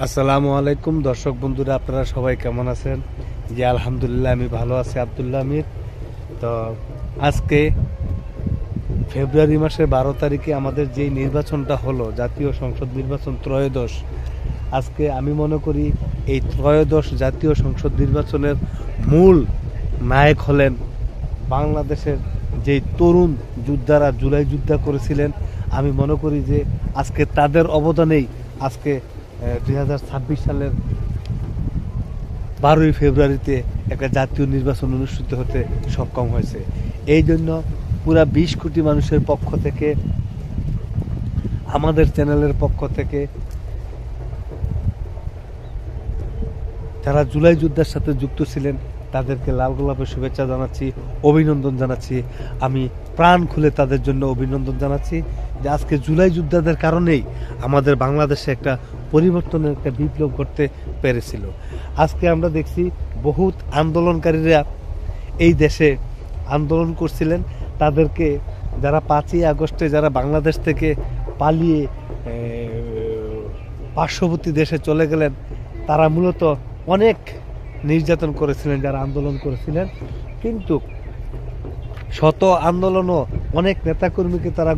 আসসালামু আলাইকুম দর্শক বন্ধুরা, আপনারা সবাই কেমন আছেন? জি আলহামদুলিল্লাহ, আমি ভালো আছি। আব্দুল্লাহ আমির। তো আজকে ফেব্রুয়ারি মাসের 12 তারিখে আমাদের যেই নির্বাচনটা হলো, জাতীয় সংসদ নির্বাচন ত্রয়োদশ, আজকে আমি মনে করি এই ত্রয়োদশ জাতীয় সংসদ নির্বাচনের মূল নায়ক হলেন বাংলাদেশের যেই তরুণ যোদ্ধারা জুলাই যুদ্ধ করেছিলেন। আমি মনে করি যে আজকে তাদের অবদানেই আজকে 2026 সালের 12ই ফেব্রুয়ারিতে একটা জাতীয় নির্বাচন অনুষ্ঠিত হতে সক্ষম হয়েছে। এই জন্য পুরা 20 কোটি মানুষের পক্ষ থেকে, আমাদের চ্যানেলের পক্ষ থেকে, যারা জুলাই যুদ্ধের সাথে যুক্ত ছিলেন তাদেরকে লাল গোলাপের শুভেচ্ছা জানাচ্ছি, অভিনন্দন জানাচ্ছি। আমি প্রাণ খুলে তাদের জন্য অভিনন্দন জানাচ্ছি যে আজকে জুলাই যোদ্ধাদের কারণেই আমাদের বাংলাদেশে একটা পরিবর্তনের একটা বিপ্লব করতে পেরেছিল। আজকে আমরা দেখছি বহুত আন্দোলনকারীরা এই দেশে আন্দোলন করছিলেন, তাদেরকে যারা 5ই আগস্টে যারা বাংলাদেশ থেকে পালিয়ে পার্শ্ববর্তী দেশে চলে গেলেন, তারা মূলত অনেক নির্যাতন করেছিলেন যারা আন্দোলন করেছিলেন। কিন্তু শত আন্দোলনও অনেক নেতাকর্মীকে তারা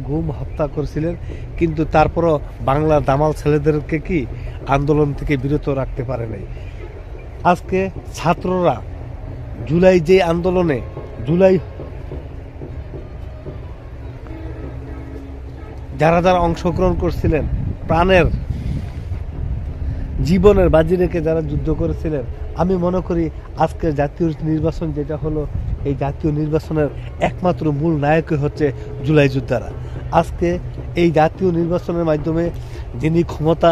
গুম হত্যা করেছিলেন, কিন্তু তারপরও বাংলার দামাল ছেলেদেরকে কি আন্দোলন থেকে বিরত রাখতে পারে নাই। আজকে ছাত্ররা জুলাই যে আন্দোলনে জুলাই যারা যারা অংশগ্রহণ করছিলেন, প্রাণের জীবনের বাজি রেখে যারা যুদ্ধ করেছিলেন, আমি মনে করি আজকের জাতীয় নির্বাচন যেটা হলো, এই জাতীয় নির্বাচনের একমাত্র মূল নায়কই হচ্ছে জুলাই যোদ্ধারা। আজকে এই জাতীয় নির্বাচনের মাধ্যমে যিনি ক্ষমতা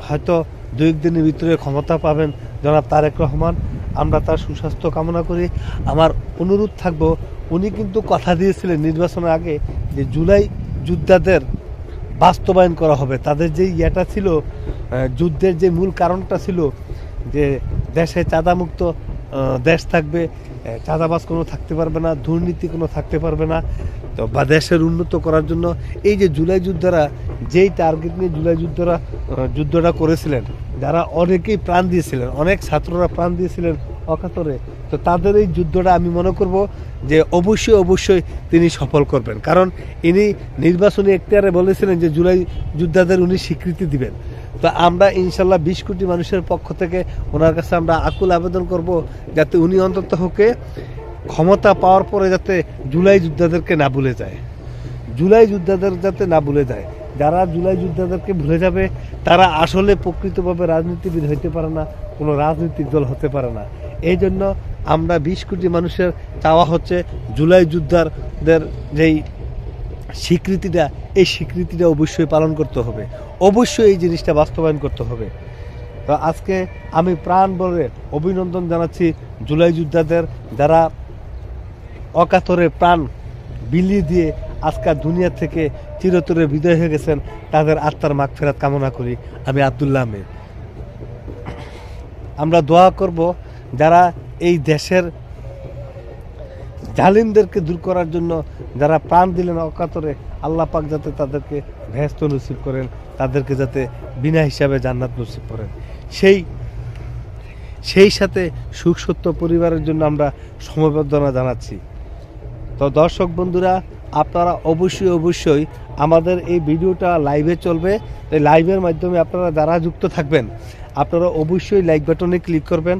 হয়তো 2 দিনের ভিতরে ক্ষমতা পাবেন, জনাব তারেক রহমান, আমরা তার সুস্বাস্থ্য কামনা করি। আমার অনুরোধ থাকবো, উনি কিন্তু কথা দিয়েছিলেন নির্বাচনের আগে যে জুলাই যোদ্ধাদের বাস্তবায়ন করা হবে। তাদের যে ইয়েটা ছিল, যুদ্ধের যে মূল কারণটা ছিল যে দেশে চাঁদামুক্ত দেশ থাকবে, চাঁদাবাজ কোনো থাকতে পারবে না, দুর্নীতি কোনো থাকতে পারবে না। তো বা দেশের উন্নত করার জন্য এই যে জুলাই যোদ্ধারা যেই টার্গেট নিয়ে জুলাই যুদ্ধটা করেছিলেন, যারা অনেকেই প্রাণ দিয়েছিলেন, অনেক ছাত্ররা প্রাণ দিয়েছিলেন অকাতরে, তো তাদের এই যুদ্ধটা আমি মনে করব যে অবশ্যই তিনি সফল করবেন। কারণ ইনি নির্বাচনী এখতিয়ারে বলেছিলেন যে জুলাই যোদ্ধাদের উনি স্বীকৃতি দিবেন। তো আমরা ইনশাল্লাহ 20 কোটি মানুষের পক্ষ থেকে ওনার কাছে আমরা আকুল আবেদন করব যাতে উনি অন্তত হোকে ক্ষমতা পাওয়ার পরে যাতে জুলাই যোদ্ধাদেরকে না ভুলে যায়, জুলাই যোদ্ধাদের যাতে না ভুলে যায়। যারা জুলাই যোদ্ধাদেরকে ভুলে যাবে তারা আসলে প্রকৃতভাবে রাজনীতিবিদ হইতে পারে না, কোনো রাজনৈতিক দল হতে পারে না। এই জন্য আমরা 20 কোটি মানুষের চাওয়া হচ্ছে জুলাই যোদ্ধাদের যেই স্বীকৃতিটা, এই স্বীকৃতিটা অবশ্যই পালন করতে হবে, অবশ্যই এই জিনিসটা বাস্তবায়ন করতে হবে। তো আজকে আমি প্রাণ ভরে অভিনন্দন জানাচ্ছি জুলাই যোদ্ধাদের, যারা অকাতরে প্রাণ বিলিয়ে দিয়ে আজকাল দুনিয়া থেকে চিরতরে বিদায় হয়ে গেছেন, তাদের আত্মার মাগফিরাত কামনা করি। আমি আব্দুল্লাহ আমির। আমরা দোয়া করব যারা এই দেশের জালিমদেরকে দূর করার জন্য যারা প্রাণ দিলেন অকাতরে, আল্লাহ পাক যাতে তাদেরকে ভেস্ত নসিব করেন, তাদেরকে যাতে বিনা হিসাবে জান্নাত নসিব করেন। সেই সাথে সুখ সত্য পরিবারের জন্য আমরা সমবেদনা জানাচ্ছি। তো দর্শক বন্ধুরা, আপনারা অবশ্যই আমাদের এই ভিডিওটা লাইভে চলবে। এই লাইভের মাধ্যমে আপনারা যারা যুক্ত থাকবেন, আপনারা অবশ্যই লাইক বাটনে ক্লিক করবেন,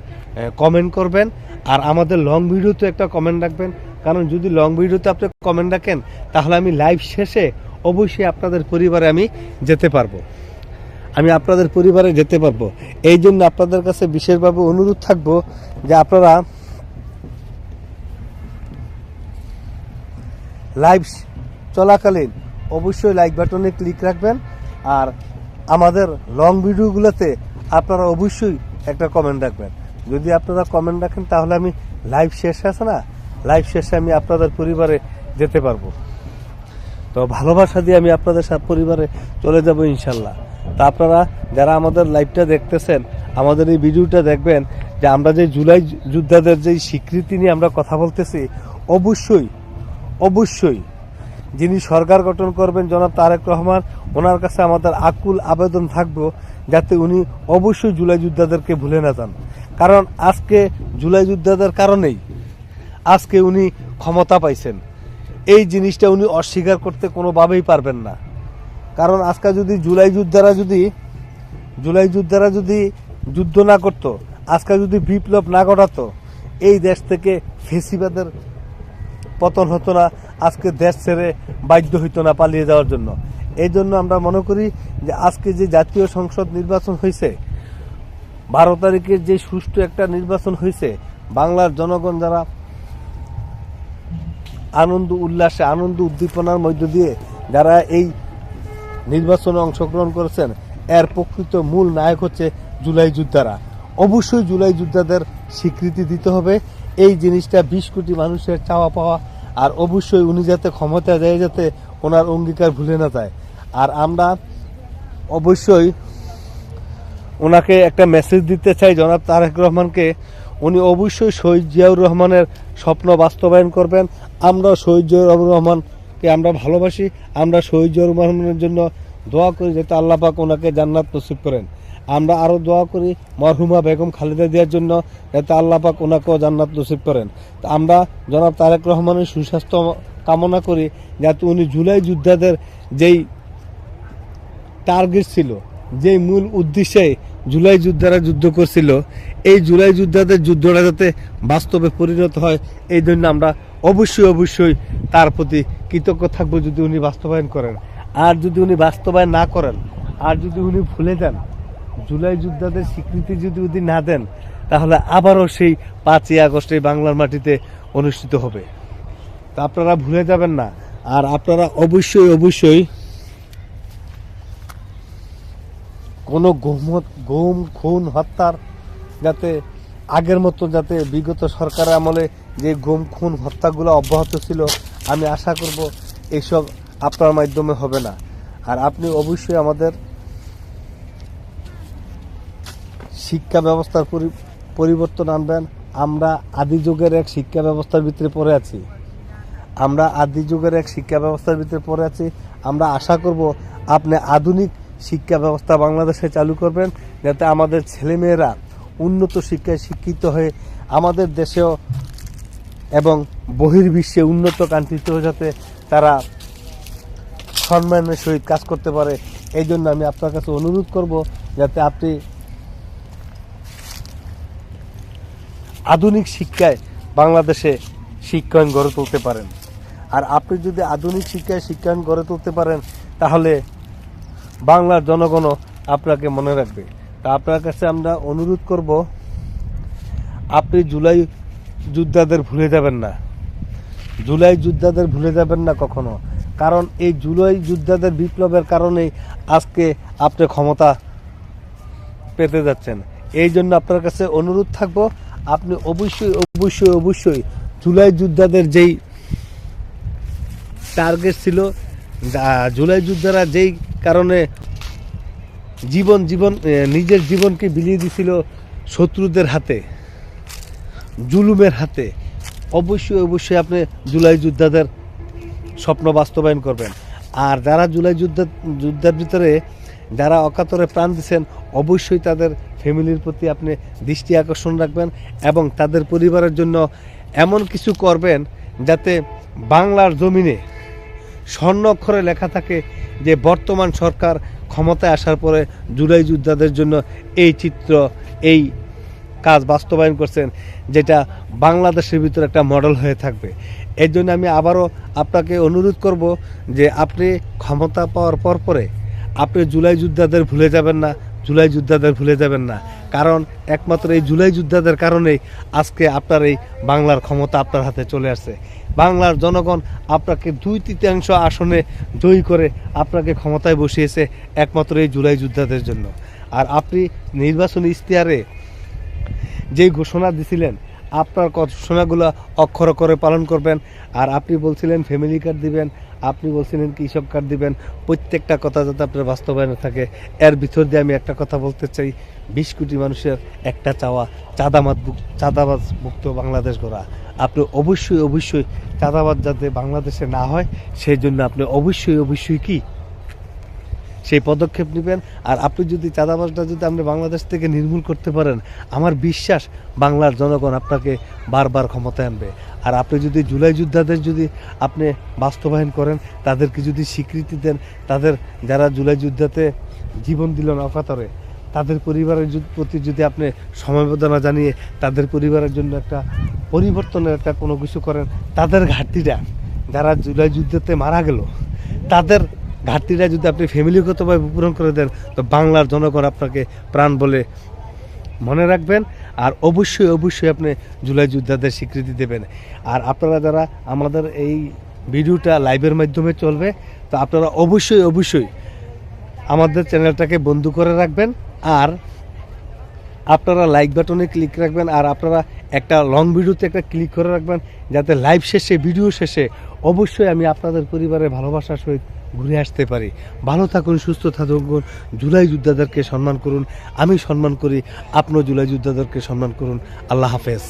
কমেন্ট করবেন, আর আমাদের লং ভিডিওতে একটা কমেন্ট রাখবেন। কারণ যদি লং ভিডিওতে আপনি কমেন্ট রাখেন, তাহলে আমি লাইভ শেষে অবশ্যই আপনাদের পরিবারে আমি যেতে পারবো, আপনাদের পরিবারে যেতে পারবো। এই জন্য আপনাদের কাছে বিশেষভাবে অনুরোধ থাকবো যে আপনারা লাইভ চলাকালীন অবশ্যই লাইক বাটনে ক্লিক রাখবেন, আর আমাদের লং ভিডিওগুলোতে আপনারা অবশ্যই একটা কমেন্ট রাখবেন। যদি আপনারা কমেন্ট রাখেন তাহলে আমি লাইভ শেষে আছে না, লাইভ শেষে আমি আপনাদের পরিবারে যেতে পারবো। তো ভালোবাসা দিয়ে আমি আপনাদের সব পরিবারে চলে যাব ইনশাল্লাহ। তা আপনারা যারা আমাদের লাইভটা দেখতেছেন, আমাদের এই ভিডিওটা দেখবেন যে আমরা যে জুলাই যোদ্ধাদের যে স্বীকৃতি নিয়ে আমরা কথা বলতেছি, অবশ্যই যিনি সরকার গঠন করবেন জনাব তারেক রহমান, ওনার কাছে আমাদের আকুল আবেদন থাকবো যাতে উনি অবশ্যই জুলাই যোদ্ধাদেরকে ভুলে না যান। কারণ আজকে জুলাই যোদ্ধাদের কারণেই আজকে উনি ক্ষমতা পাইছেন। এই জিনিসটা উনি অস্বীকার করতে কোনোভাবেই পারবেন না। কারণ আজকে যদি জুলাই যোদ্ধারা যদি যুদ্ধ না করত, আজকে যদি বিপ্লব না ঘটাতো, এই দেশ থেকে ফেসিবাদের পতন হতো না, আজকে দেশ ছেড়ে বাধ্য হইতো না পালিয়ে যাওয়ার জন্য। এই জন্য আমরা মনে করি যে আজকে যে জাতীয় সংসদ নির্বাচন হয়েছে, 12 তারিখের যে সুষ্ঠু একটা নির্বাচন হয়েছে, বাংলার জনগণ যারা আনন্দ উল্লাসে আনন্দ উদ্দীপনার মধ্য দিয়ে যারা এই নির্বাচনে অংশগ্রহণ করেছেন, এর প্রকৃত মূল নায়ক হচ্ছে জুলাই যোদ্ধারা। অবশ্যই জুলাই যোদ্ধাদের স্বীকৃতি দিতে হবে। এই জিনিসটা 20 কোটি মানুষের চাওয়া পাওয়া। আর অবশ্যই উনি যাতে ক্ষমতা দেয়, যাতে ওনার অঙ্গীকার ভুলে না যায়। আর আমরা অবশ্যই ওনাকে একটা মেসেজ দিতে চাই জনাব তারেক রহমানকে, উনি অবশ্যই শহীদ জিয়াউর রহমানের স্বপ্ন বাস্তবায়ন করবেন। আমরা শহীদ জিয়াউর রহমানকে আমরা ভালোবাসি, আমরা শহীদ জিয়াউর রহমানের জন্য দোয়া করি যাতে আল্লাহ পাক ওনাকে জান্নাত নসিব করেন। আমরা আরও দোয়া করি মরহুমা বেগম খালেদা জিয়ার জন্য যাতে আল্লাহ পাক ওনাকেও জান্নাত নসিব করেন। তো আমরা জনাব তারেক রহমানের সুস্বাস্থ্য কামনা করি, যাতে উনি জুলাই যোদ্ধাদের যেই টার্গেট ছিল, যেই মূল উদ্দেশ্যে জুলাই যোদ্ধারা যুদ্ধ করছিল, এই জুলাই যোদ্ধাদের যুদ্ধটা যাতে বাস্তবে পরিণত হয়, এই জন্য আমরা অবশ্যই তার প্রতি কৃতজ্ঞ থাকবো যদি উনি বাস্তবায়ন করেন। আর যদি উনি বাস্তবায়ন না করেন, আর যদি উনি ভুলে যান, জুলাই যোদ্ধাদের স্বীকৃতি যদি উনি না দেন, তাহলে আবারও সেই 5ই আগস্ট এই বাংলার মাটিতে অনুষ্ঠিত হবে। তা আপনারা ভুলে যাবেন না। আর আপনারা অবশ্যই কোনো গুম খুন হত্যার যাতে আগের মতো যাতে বিগত সরকারের আমলে যে গুম খুন হত্যাগুলো অব্যাহত ছিল, আমি আশা করব এইসব আপনার মাধ্যমে হবে না। আর আপনি অবশ্যই আমাদের শিক্ষা ব্যবস্থার পরিবর্তন আনবেন। আমরা আদি যুগের এক শিক্ষা ব্যবস্থার ভিতরে পড়ে আছি। আমরা আশা করব আপনি আধুনিক শিক্ষা ব্যবস্থা বাংলাদেশে চালু করবেন, যাতে আমাদের ছেলেমেয়েরা উন্নত শিক্ষায় শিক্ষিত হয়ে আমাদের দেশেও এবং বহির্বিশ্বে উন্নত কান্ট্রিতেও যাতে তারা সম্মানের সহিত কাজ করতে পারে। এই জন্য আমি আপনার কাছে অনুরোধ করব যাতে আপনি আধুনিক শিক্ষায় বাংলাদেশে শিক্ষায়ন গড়ে তুলতে পারেন। আর আপনি যদি আধুনিক শিক্ষায় শিক্ষায়ন গড়ে তুলতে পারেন, তাহলে বাংলার জনগণও আপনাকে মনে রাখবে। তা আপনার কাছে আমরা অনুরোধ করব, আপনি জুলাই যোদ্ধাদের ভুলে যাবেন না কখনো। কারণ এই জুলাই যোদ্ধাদের বিপ্লবের কারণেই আজকে আপনি ক্ষমতা পেতে যাচ্ছেন। এই জন্য আপনার কাছে অনুরোধ থাকবো, আপনি অবশ্যই জুলাই যোদ্ধাদের যেই টার্গেট ছিল, জুলাই যোদ্ধারা যেই কারণে নিজের জীবনকে বিলিয়ে দিয়েছিল শত্রুদের হাতে, জুলুমের হাতে, অবশ্যই আপনি জুলাই যোদ্ধাদের স্বপ্ন বাস্তবায়ন করবেন। আর যারা জুলাই যুদ্ধের ভিতরে যারা অকাতরে প্রাণ দিচ্ছেন, অবশ্যই তাদের ফ্যামিলির প্রতি আপনি দৃষ্টি আকর্ষণ রাখবেন এবং তাদের পরিবারের জন্য এমন কিছু করবেন যাতে বাংলার জমিনে স্বর্ণ অক্ষরে লেখা থাকে যে বর্তমান সরকার ক্ষমতায় আসার পরে জুলাই যোদ্ধাদের জন্য এই চিত্র, এই কাজ বাস্তবায়ন করছেন, যেটা বাংলাদেশের ভিতরে একটা মডেল হয়ে থাকবে। এর জন্য আমি আবারও আপনাকে অনুরোধ করব যে আপনি ক্ষমতা পাওয়ার পরে আপনি জুলাই যোদ্ধাদের ভুলে যাবেন না। কারণ একমাত্র এই জুলাই যোদ্ধাদের কারণেই আজকে আপনার এই বাংলার ক্ষমতা আপনার হাতে চলে আসছে। বাংলার জনগণ আপনাকে 2/3 আসনে জয়ী করে আপনাকে ক্ষমতায় বসিয়েছে একমাত্র এই জুলাই যোদ্ধাদের জন্য। আর আপনি নির্বাচনী ইশতেহারে যেই ঘোষণা দিছিলেন, আপনার ঘোষণাগুলো অক্ষর অক্ষরে পালন করবেন। আর আপনি বলছিলেন ফ্যামিলি কার্ড দিবেন, আপনি বলছিলেন কৃষক কার্ড দিবেন, প্রত্যেকটা কথা যাতে আপনার বাস্তবায়নে থাকে। এর ভিতর দিয়ে আমি একটা কথা বলতে চাই, 20 কোটি মানুষের একটা চাওয়া চাঁদাবাজ মুক্ত বাংলাদেশ গড়া। আপনি অবশ্যই অবশ্যই চাঁদাবাজ যাতে বাংলাদেশে না হয় সেই জন্য আপনি অবশ্যই কি সেই পদক্ষেপ নেবেন। আর আপনি যদি চাঁদাবাজটা যদি আপনি বাংলাদেশ থেকে নির্মূল করতে পারেন, আমার বিশ্বাস বাংলার জনগণ আপনাকে বারবার ক্ষমতায় আনবে। আর আপনি যদি জুলাই যোদ্ধাদের যদি আপনি বাস্তবায়ন করেন, তাদেরকে যদি স্বীকৃতি দেন, তাদের যারা জুলাই যুদ্ধতে জীবন দিল অকাতরে, তাদের পরিবারের প্রতি যদি আপনি সমবেদনা জানিয়ে তাদের পরিবারের জন্য একটা পরিবর্তনের একটা কোনো কিছু করেন, তাদের ঘাটতিটা যারা জুলাই যুদ্ধতে মারা গেল তাদের ঘাটতিটা যদি আপনি ফ্যামিলিগতভাবে পূরণ করে দেন, তো বাংলার জনগণ আপনাকে প্রাণ বলে মনে রাখবেন। আর অবশ্যই আপনি জুলাই যোদ্ধাদের স্বীকৃতি দেবেন। আর আপনারা যারা আমাদের এই ভিডিওটা লাইভের মাধ্যমে চলবে, তো আপনারা অবশ্যই আমাদের চ্যানেলটাকে বন্ধু করে রাখবেন। আর আপনারা লাইক বাটনে ক্লিক রাখবেন। আর আপনারা একটা লং ভিডিওতে একটা ক্লিক করে রাখবেন, যাতে লাইভ শেষে ভিডিও শেষে অবশ্যই আমি আপনাদের পরিবারের ভালোবাসার সহিত ঘুরে আসতে পারি। ভালো থাকুন, সুস্থ থাকুন, জুলাই যোদ্ধাদেরকে সম্মান করুন। আমি সম্মান করি, আপনিও জুলাই যোদ্ধাদেরকে সম্মান করুন। আল্লাহ হাফেজ।